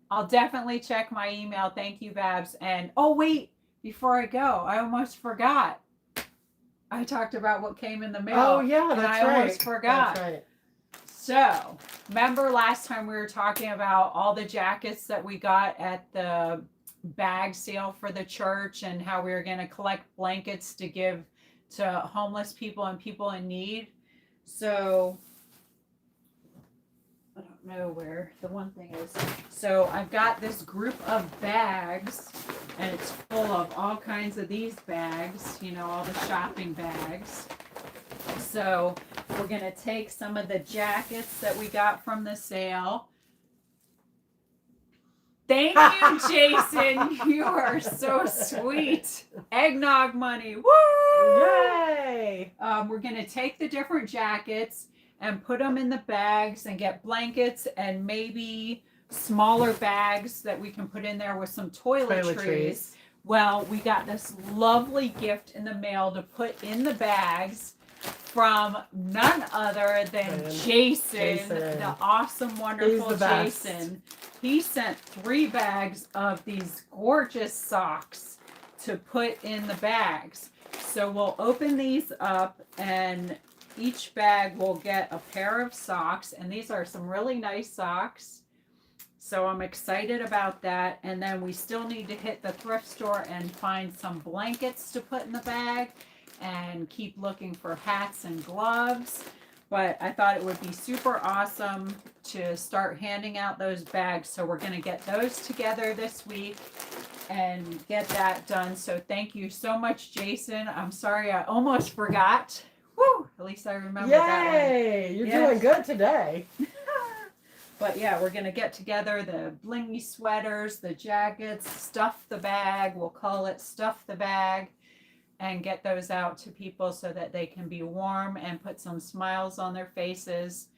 I'll definitely check my email. Thank you, Babs. And oh wait, before I go, I almost forgot. I talked about what came in the mail. Oh, yeah, and that's I right. almost forgot. That's right. So, remember last time we were talking about all the jackets that we got at the bag sale for the church and how we were going to collect blankets to give to homeless people and people in need. So, I don't know where the one thing is. So, I've got this group of bags and it's full of all kinds of these bags, you know, all the shopping bags. So, we're going to take some of the jackets that we got from the sale. Thank you, Jason. You are so sweet. Eggnog money. Woo! Yay! We're going to take the different jackets and put them in the bags and get blankets and maybe smaller bags that we can put in there with some toiletries. Well, we got this lovely gift in the mail to put in the bags from none other than Jason, the awesome, wonderful Jason. He sent 3 bags of these gorgeous socks to put in the bags. So we'll open these up and each bag will get a pair of socks. And these are some really nice socks. So I'm excited about that. And then we still need to hit the thrift store and find some blankets to put in the bag and keep looking for hats and gloves. But I thought it would be super awesome to start handing out those bags. So we're going to get those together this week and get that done. So thank you so much, Jason. I'm sorry I almost forgot. Woo! At least I remember that one. Yay! You're doing good today. But yeah, we're going to get together the blingy sweaters, the jackets, stuff the bag. We'll call it stuff the bag. And get those out to people so that they can be warm and put some smiles on their faces.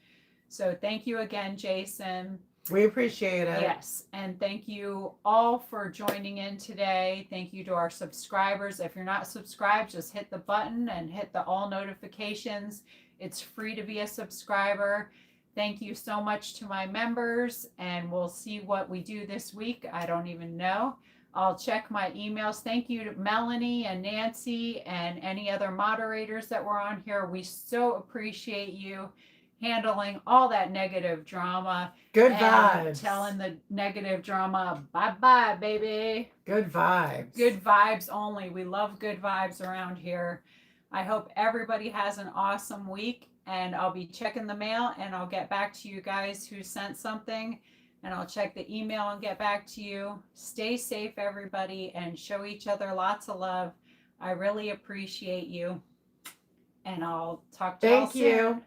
So thank you again, Jason. We appreciate it. Yes. And thank you all for joining in today. Thank you to our subscribers. If you're not subscribed, just hit the button and hit the all notifications. It's free to be a subscriber. Thank you so much to my members, and we'll see what we do this week. I don't even know. I'll check my emails. Thank you to Melanie and Nancy and any other moderators that were on here. We so appreciate you handling all that negative drama. Good and vibes. Telling the negative drama, bye-bye, baby. Good vibes. Good vibes only. We love good vibes around here. I hope everybody has an awesome week, and I'll be checking the mail, and I'll get back to you guys who sent something. And I'll check the email and get back to you. Stay safe, everybody, and show each other lots of love. I really appreciate you. And I'll talk to you all soon. Thank you.